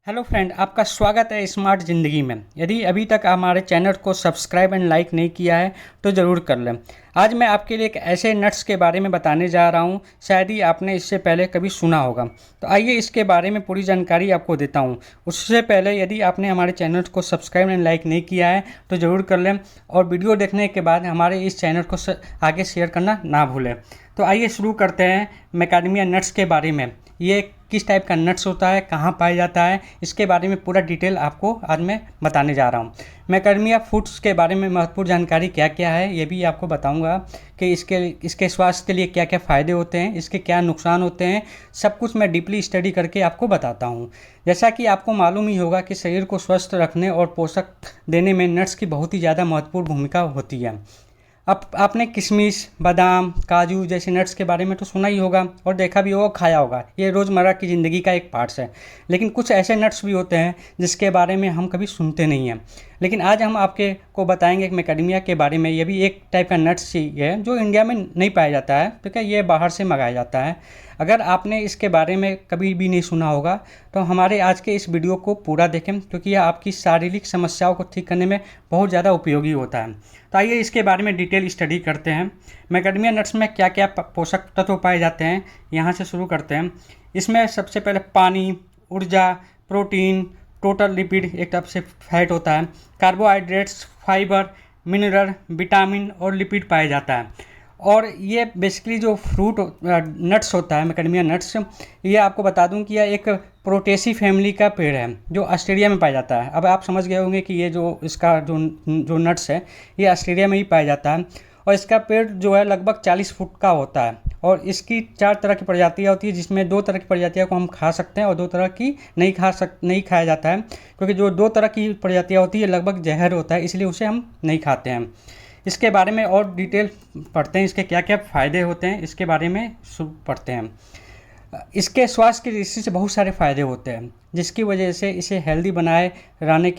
Hello friend, आपका स्वागत है स्मार्ट ज़िंदगी में। यदि अभी तक हमारे चैनल को सब्सक्राइब एंड लाइक नहीं किया है तो ज़रूर कर लें। आज मैं आपके लिए एक ऐसे नट्स के बारे में बताने जा रहा हूं, शायद ही आपने इससे पहले कभी सुना होगा। तो आइए इसके बारे में पूरी जानकारी आपको देता हूं। उससे पहले यदि आपने हमारे चैनल को सब्सक्राइब एंड लाइक नहीं किया है तो ज़रूर कर लें, और वीडियो देखने के बाद हमारे इस चैनल को आगे शेयर करना ना भूलें। तो आइए शुरू करते हैं मैकाडेमिया नट्स के बारे में। ये किस टाइप का नट्स होता है, कहाँ पाया जाता है, इसके बारे में पूरा डिटेल आपको आज मैं बताने जा रहा हूँ। मैकाडेमिया फूड्स के बारे में महत्वपूर्ण जानकारी क्या क्या है ये भी आपको बताऊंगा कि इसके स्वास्थ्य के लिए क्या क्या फ़ायदे होते हैं, इसके क्या नुकसान होते हैं, सब कुछ मैं डीपली स्टडी करके आपको बताता हूँ। जैसा कि आपको मालूम ही होगा कि शरीर को स्वस्थ रखने और पोषक देने में नट्स की बहुत ही ज़्यादा महत्वपूर्ण भूमिका होती है। अब आपने किशमिश, बादाम, काजू जैसे नट्स के बारे में तो सुना ही होगा और देखा भी होगा, खाया होगा। ये रोज़मर्रा की ज़िंदगी का एक पार्ट्स है। लेकिन कुछ ऐसे नट्स भी होते हैं जिसके बारे में हम कभी सुनते नहीं हैं। लेकिन आज हम आपके को बताएंगे कि मैकाडेमिया के बारे में। ये भी एक टाइप का नट्स ही है जो इंडिया में नहीं पाया जाता है, ठीक है। ये बाहर से मंगाया जाता है। अगर आपने इसके बारे में कभी भी नहीं सुना होगा तो हमारे आज के इस वीडियो को पूरा देखें, क्योंकि यह आपकी शारीरिक समस्याओं को ठीक करने में बहुत ज़्यादा उपयोगी होता है। तो आइए इसके बारे में डिटेल स्टडी करते हैं। मैकाडेमिया नट्स में क्या क्या पोषक तत्व पाए जाते हैं, यहाँ से शुरू करते हैं। इसमें सबसे पहले पानी, ऊर्जा, प्रोटीन, टोटल लिपिड एक तरफ से फैट होता है, कार्बोहाइड्रेट्स, फाइबर, मिनरल, विटामिन और लिपिड पाया जाता है। और ये बेसिकली जो फ्रूट नट्स होता है, मैकाडेमिया नट्स, ये आपको बता दूं कि यह एक प्रोटेसी फैमिली का पेड़ है जो ऑस्ट्रेलिया में पाया जाता है। अब आप समझ गए होंगे कि ये जो इसका जो नट्स है ये ऑस्ट्रेलिया में ही पाया जाता है। और इसका पेड़ जो है लगभग 40 फुट का होता है। और इसकी 4 तरह की प्रजातियाँ होती है, जिसमें 2 तरह की प्रजातियों को हम खा सकते हैं और 2 तरह की नहीं खाया जाता है, क्योंकि जो 2 तरह की प्रजातियाँ होती है लगभग जहर होता है, इसलिए उसे हम नहीं खाते हैं। इसके बारे में और डिटेल पढ़ते हैं, इसके क्या क्या फ़ायदे होते हैं इसके बारे में पढ़ते हैं। इसके स्वास्थ्य की दृष्टि से बहुत सारे फ़ायदे होते हैं, जिसकी वजह से इसे हेल्दी बनाए रहने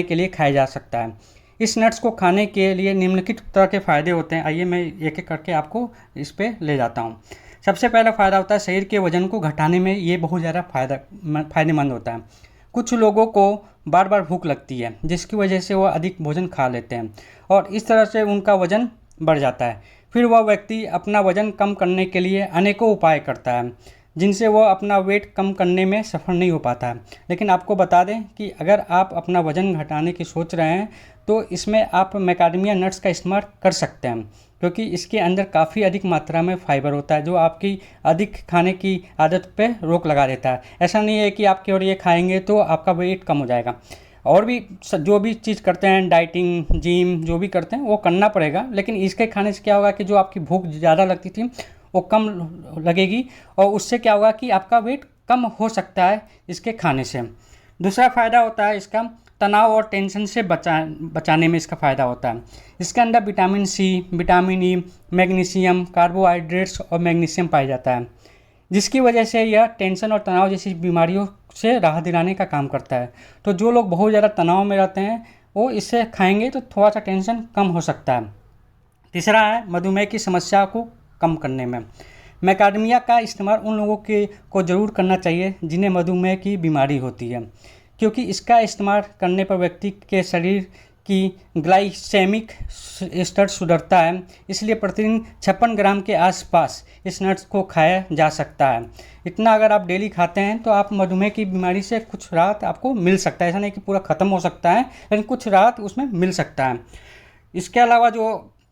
के लिए खाया जा सकता है। इस नट्स को खाने के लिए निम्नलिखित तरह के फ़ायदे होते हैं। आइए मैं एक एक करके आपको इस पर ले जाता हूँ। सबसे पहला फ़ायदा होता है शरीर के वजन को घटाने में। ये बहुत ज़्यादा फ़ायदेमंद होता है। कुछ लोगों को बार बार भूख लगती है, जिसकी वजह से वह अधिक भोजन खा लेते हैं और इस तरह से उनका वजन बढ़ जाता है। फिर वह व्यक्ति अपना वजन कम करने के लिए अनेकों उपाय करता है, जिनसे वह अपना वेट कम करने में सफल नहीं हो पाता है। लेकिन आपको बता दें कि अगर आप अपना वजन घटाने की सोच रहे हैं तो इसमें आप मैकाडेमिया नट्स का इस्तेमाल कर सकते हैं, क्योंकि इसके अंदर काफ़ी अधिक मात्रा में फाइबर होता है जो आपकी अधिक खाने की आदत पे रोक लगा देता है। ऐसा नहीं है कि आप केवल ये खाएंगे तो आपका वेट कम हो जाएगा। और भी जो भी चीज़ करते हैं, डाइटिंग, जिम जो भी करते हैं वो करना पड़ेगा, लेकिन इसके खाने से क्या होगा कि जो आपकी भूख ज़्यादा लगती थी वो कम लगेगी, और उससे क्या होगा कि आपका वेट कम हो सकता है इसके खाने से। दूसरा फ़ायदा होता है इसका तनाव और टेंशन से बचाने में इसका फ़ायदा होता है। इसके अंदर vitamin C, vitamin E, magnesium, carbohydrates और मैग्नीशियम पाया जाता है, जिसकी वजह से यह टेंशन और तनाव जैसी बीमारियों से राहत दिलाने का काम करता है। तो जो लोग बहुत ज़्यादा तनाव में रहते हैं वो इसे खाएंगे तो थोड़ा सा टेंशन कम हो सकता है। तीसरा है मधुमेह की समस्या को कम करने में। मैकाडेमिया का इस्तेमाल उन लोगों को ज़रूर करना चाहिए जिन्हें मधुमेह की बीमारी होती है, क्योंकि इसका इस्तेमाल करने पर व्यक्ति के शरीर की ग्लाइसेमिक स्तर सुधरता है। इसलिए प्रतिदिन 56 ग्राम के आसपास इस नट्स को खाया जा सकता है। इतना अगर आप डेली खाते हैं तो आप मधुमेह की बीमारी से कुछ राहत आपको मिल सकता है। ऐसा नहीं कि पूरा ख़त्म हो सकता है, लेकिन कुछ राहत उसमें मिल सकता है। इसके अलावा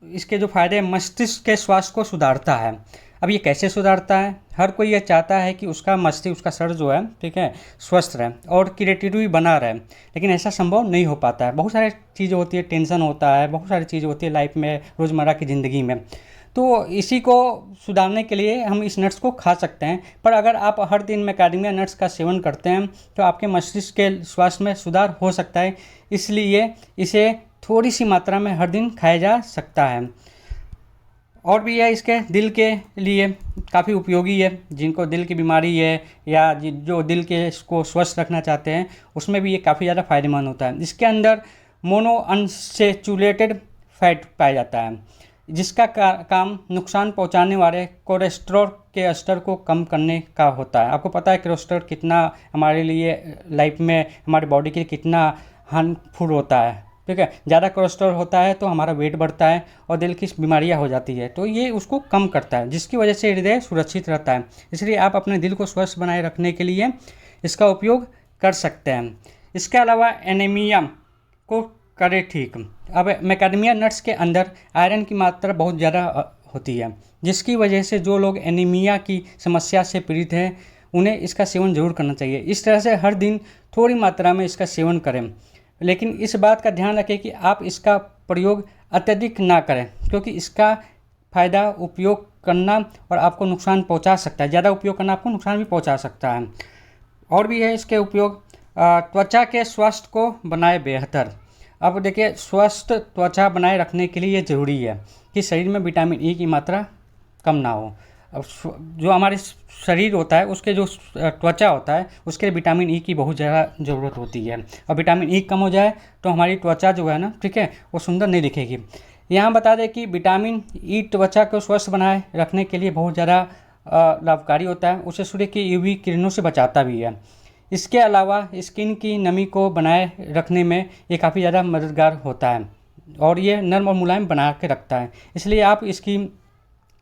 इसके जो फ़ायदे, मस्तिष्क के स्वास्थ्य को सुधारता है। अब ये कैसे सुधारता है? हर कोई ये चाहता है कि उसका मस्तिष्क, उसका सर जो है, ठीक है, स्वस्थ रहे और क्रिएटिविटी बना रहे, लेकिन ऐसा संभव नहीं हो पाता है। बहुत सारी चीज़ें होती है, टेंशन होता है, बहुत सारी चीज़ें होती है लाइफ में, रोज़मर्रा की ज़िंदगी में। तो इसी को सुधारने के लिए हम इस नट्स को खा सकते हैं। पर अगर आप हर दिन मैकाडेमिया नट्स का सेवन करते हैं तो आपके मस्तिष्क के स्वास्थ्य में सुधार हो सकता है। इसलिए इसे थोड़ी सी मात्रा में हर दिन खाया जा सकता है। और भी है, इसके दिल के लिए काफ़ी उपयोगी है। जिनको दिल की बीमारी है या जो दिल के को स्वस्थ रखना चाहते हैं उसमें भी ये काफ़ी ज़्यादा फायदेमंद होता है। इसके अंदर मोनो अनसेचुरेटेड फैट पाया जाता है, जिसका काम नुकसान पहुंचाने वाले कोलेस्ट्रॉल के स्तर को कम करने का होता है। आपको पता है कोलेस्ट्रॉल कितना हमारे लिए लाइफ में, हमारी बॉडी के लिए कितना हार्मफुल होता है, ठीक है। ज़्यादा कोलेस्ट्रॉल होता है तो हमारा वेट बढ़ता है और दिल की बीमारियां हो जाती है, तो ये उसको कम करता है, जिसकी वजह से हृदय सुरक्षित रहता है। इसलिए आप अपने दिल को स्वस्थ बनाए रखने के लिए इसका उपयोग कर सकते हैं। इसके अलावा एनीमिया को करें ठीक। अब मैकाडेमिया नट्स के अंदर आयरन की मात्रा बहुत ज़्यादा होती है, जिसकी वजह से जो लोग एनीमिया की समस्या से पीड़ित हैं उन्हें इसका सेवन जरूर करना चाहिए। इस तरह से हर दिन थोड़ी मात्रा में इसका सेवन करें, लेकिन इस बात का ध्यान रखें कि आप इसका प्रयोग अत्यधिक ना करें, क्योंकि इसका फ़ायदा उपयोग करना और आपको नुकसान पहुंचा सकता है। ज़्यादा उपयोग करना आपको नुकसान भी पहुंचा सकता है। और भी है इसके उपयोग। त्वचा के स्वास्थ्य को बनाए बेहतर। अब देखिए, स्वस्थ त्वचा बनाए रखने के लिए ये ज़रूरी है कि शरीर में विटामिन ई की मात्रा कम ना हो। अब जो हमारे शरीर होता है, उसके जो त्वचा होता है, उसके लिए विटामिन ई की बहुत ज़्यादा ज़रूरत होती है। और विटामिन ई कम हो जाए तो हमारी त्वचा जो है ना, ठीक है, वो सुंदर नहीं दिखेगी। यहाँ बता दें कि विटामिन ई त्वचा को स्वस्थ बनाए रखने के लिए बहुत ज़्यादा लाभकारी होता है। उसे सूर्य की यूवी किरणों से बचाता भी है। इसके अलावा स्किन की नमी को बनाए रखने में ये काफ़ी ज़्यादा मददगार होता है और ये नर्म और मुलायम बना के रखता है। इसलिए आप इसकी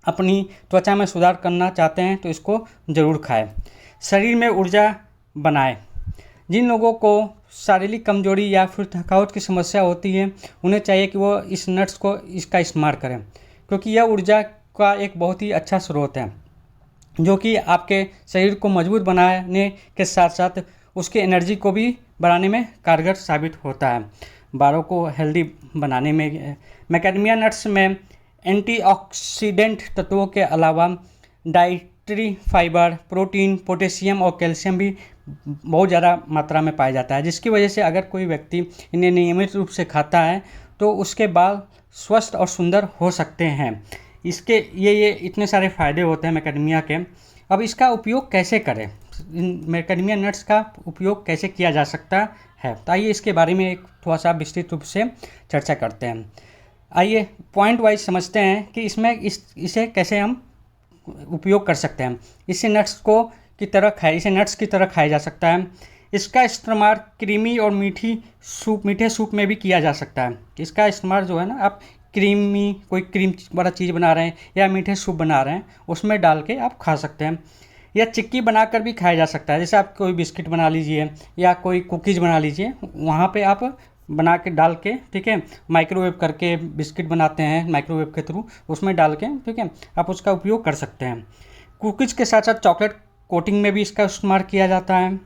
अपनी त्वचा में सुधार करना चाहते हैं तो इसको ज़रूर खाएं। शरीर में ऊर्जा बनाए। जिन लोगों को शारीरिक कमजोरी या फिर थकावट की समस्या होती है, उन्हें चाहिए कि वो इस नट्स को इसका इस्तेमाल करें, क्योंकि यह ऊर्जा का एक बहुत ही अच्छा स्रोत है, जो कि आपके शरीर को मजबूत बनाने के साथ साथ उसके एनर्जी को भी बढ़ाने में कारगर साबित होता है। बालों को हेल्दी बनाने में मैकाडेमिया नट्स में एंटीऑक्सीडेंट तत्वों के अलावा डाइटरी फाइबर, प्रोटीन, पोटेशियम और कैल्शियम भी बहुत ज़्यादा मात्रा में पाया जाता है, जिसकी वजह से अगर कोई व्यक्ति इन्हें नियमित रूप से खाता है तो उसके बाल स्वस्थ और सुंदर हो सकते हैं। इसके ये इतने सारे फ़ायदे होते हैं मैकाडेमिया के। अब इसका उपयोग कैसे करें, मैकाडेमिया नट्स का उपयोग कैसे किया जा सकता है, तो आइए इसके बारे में एक थोड़ा सा विस्तृत रूप से चर्चा करते हैं। आइए पॉइंट वाइज समझते हैं कि इसमें इसे कैसे हम उपयोग कर सकते हैं। इसे नट्स की तरह खाया जा सकता है। इसका इस्तेमाल क्रीमी और मीठे सूप में भी किया जा सकता है। इसका इस्तेमाल जो है ना, आप कोई क्रीम वाला चीज़ बना रहे हैं या मीठे सूप बना रहे हैं, उसमें डाल के आप खा सकते हैं। या चिक्की बनाकर भी खाया जा सकता है। जैसे आप कोई बिस्किट बना लीजिए या कोई कुकीज़ बना लीजिए, वहाँ पे आप बना के डाल के, ठीक है, माइक्रोवेव करके बिस्किट बनाते हैं माइक्रोवेव के थ्रू, उसमें डाल के, ठीक है, आप उसका उपयोग कर सकते हैं। कुकीज़ के साथ साथ चॉकलेट कोटिंग में भी इसका इस्तेमाल किया जाता है।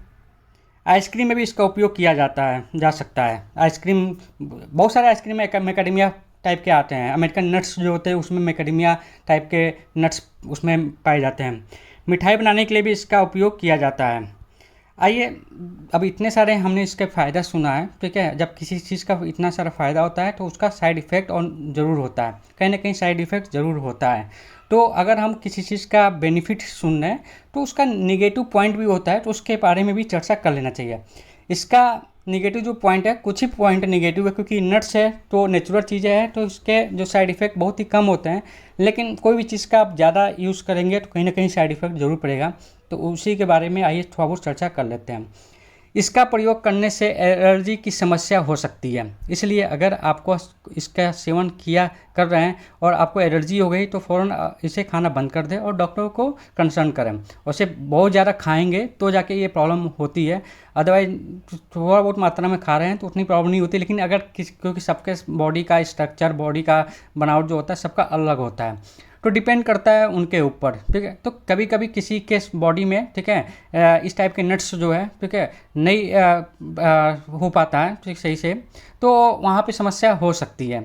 आइसक्रीम में भी इसका उपयोग किया जा सकता है। आइसक्रीम, बहुत सारे आइसक्रीम मैकाडेमिया टाइप के आते हैं। अमेरिकन नट्स जो होते हैं उसमें मैकाडेमिया टाइप के नट्स उसमें पाए जाते हैं। मिठाई बनाने के लिए भी इसका उपयोग किया जाता है। आइए, अब इतने सारे हमने इसके फ़ायदा सुना है, ठीक है। जब किसी चीज़ का इतना सारा फ़ायदा होता है तो उसका साइड इफ़ेक्ट और ज़रूर होता है, कहीं ना कहीं साइड इफ़ेक्ट ज़रूर होता है। तो अगर हम किसी चीज़ का बेनिफिट सुन रहे हैं तो उसका निगेटिव पॉइंट भी होता है, तो उसके बारे में भी चर्चा कर लेना चाहिए। इसका निगेटिव जो पॉइंट है, कुछ ही पॉइंट निगेटिव है, क्योंकि नट्स है तो नेचुरल चीज़ें हैं, तो इसके जो साइड इफ़ेक्ट बहुत ही कम होते हैं। लेकिन कोई भी चीज़ का आप ज़्यादा यूज़ करेंगे तो कहीं ना कहीं साइड इफ़ेक्ट ज़रूर पड़ेगा, तो उसी के बारे में आइए थोड़ा बहुत चर्चा कर लेते हैं। इसका प्रयोग करने से एलर्जी की समस्या हो सकती है, इसलिए अगर आपको इसका सेवन कर रहे हैं और आपको एलर्जी हो गई तो फ़ौरन इसे खाना बंद कर दें और डॉक्टर को कंसल्ट करें। उसे बहुत ज़्यादा खाएंगे तो जाके ये प्रॉब्लम होती है, अदरवाइज थोड़ा बहुत मात्रा में खा रहे हैं तो उतनी प्रॉब्लम नहीं होती। लेकिन अगर क्योंकि सबके बॉडी का स्ट्रक्चर, बॉडी का बनावट जो होता है सबका अलग होता है, तो डिपेंड करता है उनके ऊपर, ठीक है। तो कभी कभी किसी के बॉडी में, ठीक है, इस टाइप के नट्स जो है, ठीक है, नहीं हो पाता है ठीक सही से, तो वहाँ पे समस्या हो सकती है।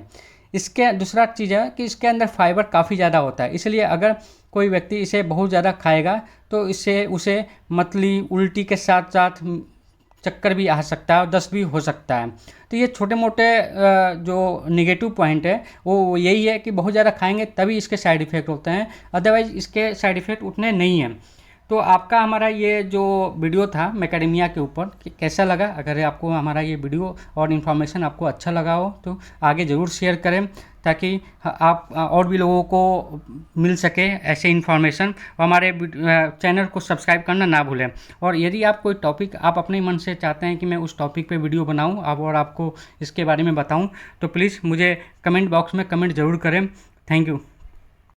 इसके दूसरा चीज़ है कि इसके अंदर फाइबर काफ़ी ज़्यादा होता है, इसलिए अगर कोई व्यक्ति इसे बहुत ज़्यादा खाएगा तो इससे उसे मतली, उल्टी के साथ साथ चक्कर भी आ सकता है और दस्त भी हो सकता है। तो ये छोटे मोटे जो निगेटिव पॉइंट है वो यही है कि बहुत ज़्यादा खाएंगे तभी इसके साइड इफ़ेक्ट होते हैं, अदरवाइज़ इसके साइड इफ़ेक्ट उतने नहीं हैं। तो आपका हमारा ये जो वीडियो था मैकेडेमिया के ऊपर कैसा लगा? अगर आपको हमारा ये वीडियो और इन्फॉर्मेशन आपको अच्छा लगा हो तो आगे ज़रूर शेयर करें, ताकि आप और भी लोगों को मिल सके ऐसे इन्फॉर्मेशन। और हमारे चैनल को सब्सक्राइब करना ना भूलें। और यदि आप कोई टॉपिक आप अपने मन से चाहते हैं कि मैं उस टॉपिक पे वीडियो बनाऊं और आपको इसके बारे में बताऊं, तो प्लीज़ मुझे कमेंट बॉक्स में कमेंट ज़रूर करें। Thank you.